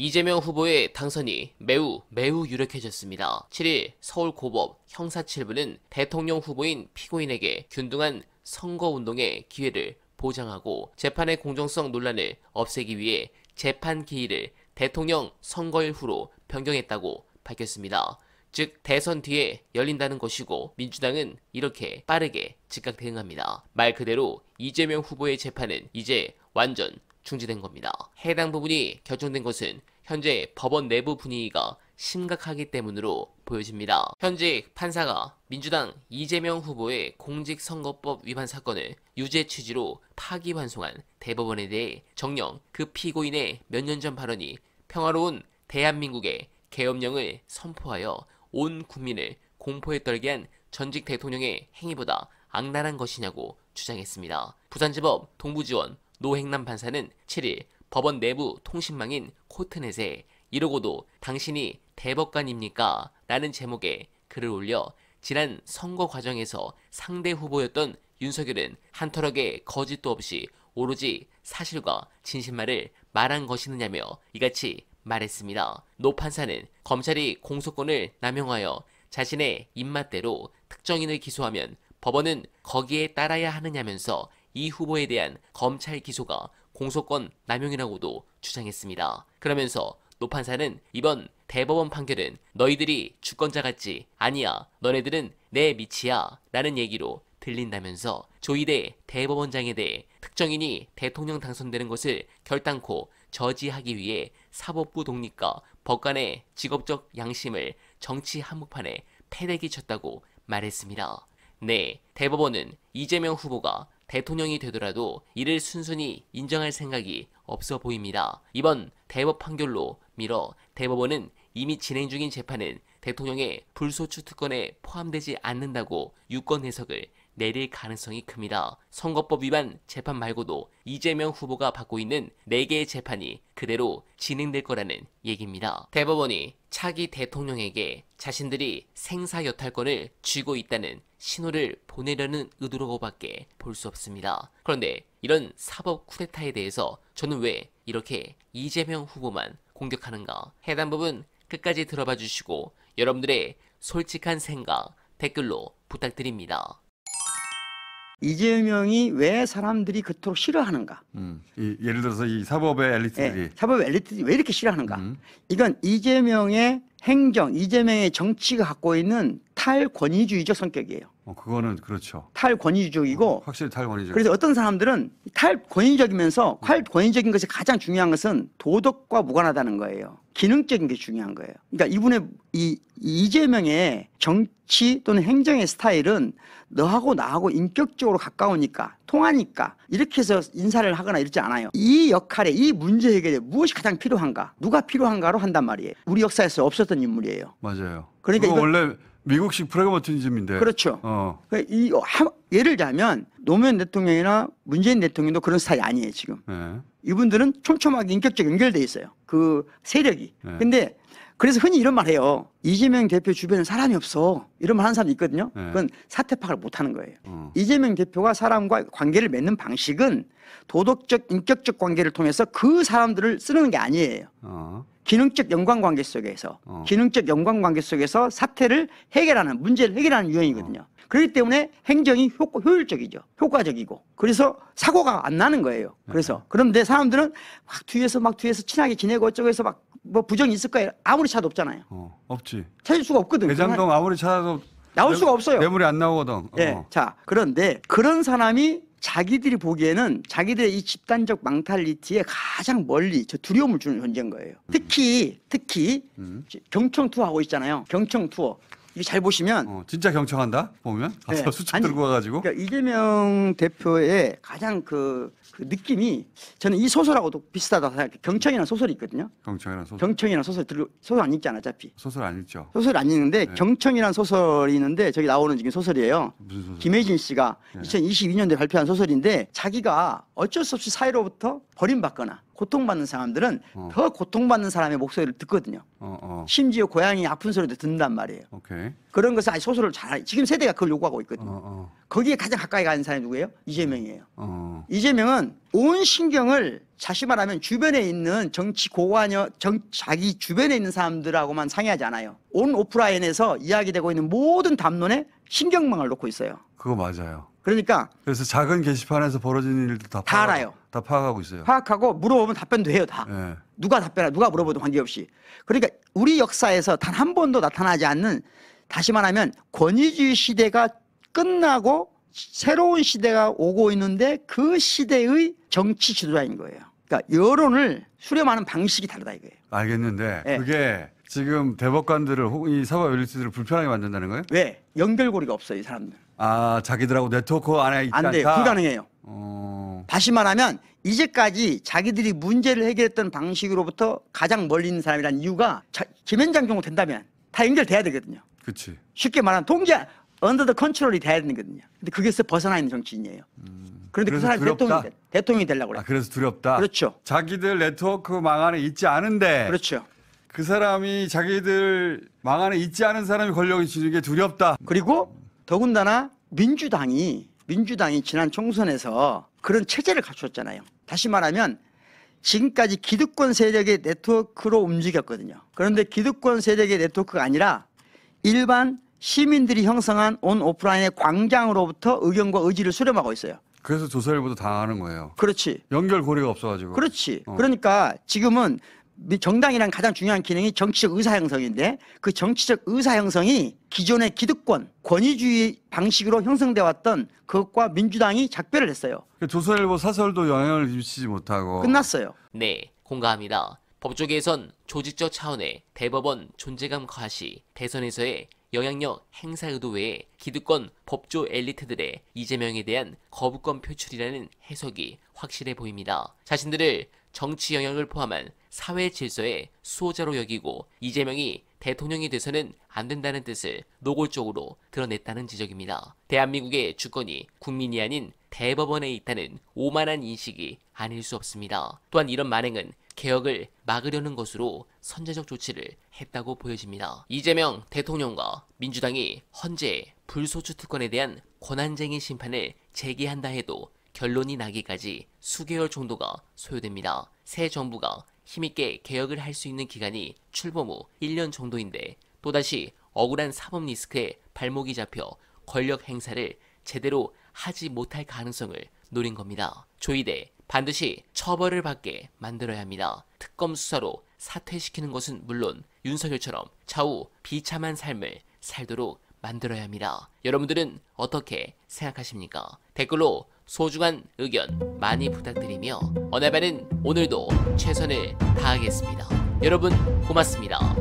이재명 후보의 당선이 매우 유력해졌습니다. 7일 서울고법 형사 7부는 대통령 후보인 피고인에게 균등한 선거운동의 기회를 보장하고 재판의 공정성 논란을 없애기 위해 재판 기일을 대통령 선거일 후로 변경했다고 밝혔습니다. 즉 대선 뒤에 열린다는 것이고 민주당은 이렇게 빠르게 즉각 대응합니다. 말 그대로 이재명 후보의 재판은 이제 완전 중지된 겁니다. 해당 부분이 결정된 것은 현재 법원 내부 분위기가 심각하기 때문으로 보여집니다. 현직 판사가 민주당 이재명 후보의 공직선거법 위반 사건을 유죄 취지로 파기환송한 대법원에 대해 정녕 그 피고인의 몇 년 전 발언이 평화로운 대한민국의 계엄령을 선포하여 온 국민을 공포에 떨게 한 전직 대통령의 행위보다 악랄한 것이냐고 주장했습니다. 부산지법 동부지원 노행남 판사는 7일 법원 내부 통신망인 코트넷에 이러고도 당신이 대법관입니까? 라는 제목의 글을 올려 지난 선거 과정에서 상대 후보였던 윤석열은 한터럭의 거짓도 없이 오로지 사실과 진실만을 말한 것이느냐며 이같이 말했습니다. 노 판사는 검찰이 공소권을 남용하여 자신의 입맛대로 특정인을 기소하면 법원은 거기에 따라야 하느냐면서 이 후보에 대한 검찰 기소가 공소권 남용이라고도 주장했습니다. 그러면서 노 판사는 이번 대법원 판결은 너희들이 주권자 같지 아니야, 너네들은 내 밑이야 라는 얘기로 들린다면서 조희대 대법원장에 대해 특정인이 대통령 당선되는 것을 결단코 저지하기 위해 사법부 독립과 법관의 직업적 양심을 정치 한복판에 패대기 쳤다고 말했습니다. 네, 대법원은 이재명 후보가 대통령이 되더라도 이를 순순히 인정할 생각이 없어 보입니다. 이번 대법 판결로 미뤄 대법원은 이미 진행 중인 재판은 대통령의 불소추 특권에 포함되지 않는다고 유권 해석을 내릴 가능성이 큽니다. 선거법 위반 재판 말고도 이재명 후보가 받고 있는 4개의 재판이 그대로 진행될 거라는 얘기입니다. 대법원이 차기 대통령에게 자신들이 생사여탈권을 쥐고 있다는 신호를 보내려는 의도로밖에 볼 수 없습니다. 그런데 이런 사법 쿠데타에 대해서 저는 왜 이렇게 이재명 후보만 공격하는가? 해당 부분 끝까지 들어봐 주시고 여러분들의 솔직한 생각 댓글로 부탁드립니다. 이재명이 왜 사람들이 그토록 싫어하는가? 예를 들어서 이 사법의 엘리트들이 사법의 엘리트들이 왜 이렇게 싫어하는가? 이건 이재명의 행정, 이재명의 정치가 갖고 있는 탈권위주의적 성격이에요. 그거는 그렇죠. 탈권위주의고 확실히 탈권위적. 그래서 어떤 사람들은 탈권위적이면서 탈권위적인 것이 가장 중요한 것은 도덕과 무관하다는 거예요. 기능적인 게 중요한 거예요. 그러니까 이분의 이재명의 정치 또는 행정의 스타일은 너하고 나하고 인격적으로 가까우니까 통하니까 이렇게 해서 인사를 하거나 이러지 않아요. 이 역할에 이 문제 해결에 무엇이 가장 필요한가? 누가 필요한가로 한단 말이에요. 우리 역사에서 없었던 인물이에요. 맞아요. 그러니까 원래 미국식 프라그마티즘인데. 그렇죠. 예를 들자면 노무현 대통령이나 문재인 대통령도 그런 스타일이 아니에요 지금. 네. 이분들은 촘촘하게 인격적 연결돼 있어요. 그 세력이. 네. 근데 그래서 흔히 이런 말 해요. 이재명 대표 주변에 사람이 없어. 이런 말 하는 사람도 있거든요. 네. 그건 사태 파악을 못하는 거예요. 이재명 대표가 사람과 관계를 맺는 방식은 도덕적, 인격적 관계를 통해서 그 사람들을 쓰는 게 아니에요. 기능적 연관관계 속에서 기능적 연관관계 속에서 사태를 해결하는 문제를 해결하는 유형이거든요. 그렇기 때문에 행정이 효율적이죠. 효과적이고. 그래서 사고가 안 나는 거예요. 그래서 그런데 사람들은 막 뒤에서 친하게 지내고 어쩌고 해서 막 뭐 부정이 있을 거예요. 아무리 찾아도 없잖아요. 없지. 찾을 수가 없거든. 대장동 아무리 찾아도 나올 수가 없어요. 뇌물이 안 나오거든. 네. 자, 그런데 그런 사람이 자기들이 보기에는 자기들의 이 집단적 망탈리티에 가장 멀리 저 두려움을 주는 존재인 거예요. 특히 경청 투어 하고 있잖아요. 경청 투어. 이게 잘 보시면 진짜 경청한다 보면 가서 수첩 들고 와가지고. 그러니까 이재명 대표의 가장 그 느낌이 저는 이 소설하고도 비슷하다고 생각해요. 경청이라는 소설이 있거든요. 경청이라는 소설 소설 안 읽잖아 어차피. 소설 안 읽죠. 소설 안 읽는데 경청이라는 소설이 있는데 저기 나오는 지금 소설이에요. 무슨 소설? 김혜진 씨가 2022년도에 발표한 소설인데 자기가 어쩔 수 없이 사회로부터 버림받거나 고통받는 사람들은 더 고통받는 사람의 목소리를 듣거든요. 심지어 고양이 아픈 소리도 듣는단 말이에요. 오케이. 그런 것을 아주 소설을 잘 지금 세대가 그걸 요구하고 있거든요. 거기에 가장 가까이 가는 사람이 누구예요? 이재명이에요. 이재명은 온 신경을 다시 말하면 주변에 있는 정치 고관여 자기 주변에 있는 사람들하고만 상의하지 않아요. 온 오프라인에서 이야기되고 있는 모든 담론에 신경망을 놓고 있어요. 그거 맞아요. 그러니까 그래서 작은 게시판에서 벌어지는 일도 다 알아요. 다 파악하고 있어요. 파악하고 물어보면 답변도 해요, 다. 네. 누가 물어보든 관계없이. 그러니까 우리 역사에서 단 한 번도 나타나지 않는, 다시 말하면 권위주의 시대가 끝나고 새로운 시대가 오고 있는데 그 시대의 정치 지도자인 거예요. 그러니까 여론을 수렴하는 방식이 다르다 이거예요. 알겠는데 네. 그게 지금 대법관들을 혹은 이 사법 엘리트들을 불편하게 만든다는 거예요? 왜? 연결고리가 없어요, 이 사람들. 아, 자기들하고 네트워크 안에 있지 안 돼요. 않다? 불가능해요. 다시 말하면 이제까지 자기들이 문제를 해결했던 방식으로부터 가장 멀리 있는 사람이라는 이유가 김현장 정도 된다면 다 연결돼야 되거든요. 그렇지. 쉽게 말하면 통제, 언더 더 컨트롤이 돼야 되거든요. 근데 그게서 벗어나 있는 정치인이에요. 그런데 그 사람이 대통령이 되려고 그래요. 아, 그래서 두렵다? 그렇죠. 자기들 네트워크망 안에 있지 않은데 그렇죠. 그 사람이 자기들 망 안에 있지 않은 사람이 권력을 쥐는 게 두렵다. 그리고 더군다나 민주당이 지난 총선에서 그런 체제를 갖추었잖아요. 다시 말하면 지금까지 기득권 세력의 네트워크로 움직였거든요. 그런데 기득권 세력의 네트워크가 아니라 일반 시민들이 형성한 온 오프라인의 광장으로부터 의견과 의지를 수렴하고 있어요. 그래서 조선일보도 당하는 거예요. 그렇지. 연결고리가 없어가지고. 그렇지. 그러니까 지금은 정당이란 가장 중요한 기능이 정치적 의사 형성인데 그 정치적 의사 형성이 기존의 기득권, 권위주의 방식으로 형성돼 왔던 그것과 민주당이 작별을 했어요. 조선일보 사설도 영향을 미치지 못하고. 끝났어요. 네, 공감합니다. 법조계에선 조직적 차원의 대법원 존재감 과시, 대선에서의 영향력 행사 의도 외에 기득권 법조 엘리트들의 이재명에 대한 거부권 표출이라는 해석이 확실해 보입니다. 자신들을 정치 영역을 포함한 사회 질서의 수호자로 여기고 이재명이 대통령이 돼서는 안 된다는 뜻을 노골적으로 드러냈다는 지적입니다. 대한민국의 주권이 국민이 아닌 대법원에 있다는 오만한 인식이 아닐 수 없습니다. 또한 이런 만행은 개혁을 막으려는 것으로 선제적 조치를 했다고 보여집니다. 이재명 대통령과 민주당이 헌재 불소추 특권에 대한 권한쟁의 심판을 제기한다 해도 결론이 나기까지 수개월 정도가 소요됩니다. 새 정부가 힘있게 개혁을 할 수 있는 기간이 출범 후 1년 정도인데 또다시 억울한 사법 리스크에 발목이 잡혀 권력 행사를 제대로 하지 못할 가능성을 노린 겁니다. 조이대 반드시 처벌을 받게 만들어야 합니다. 특검 수사로 사퇴시키는 것은 물론 윤석열처럼 차후 비참한 삶을 살도록 만들어야 합니다. 여러분들은 어떻게 생각하십니까? 댓글로 소중한 의견 많이 부탁드리며 어네바는 오늘도 최선을 다하겠습니다. 여러분 고맙습니다.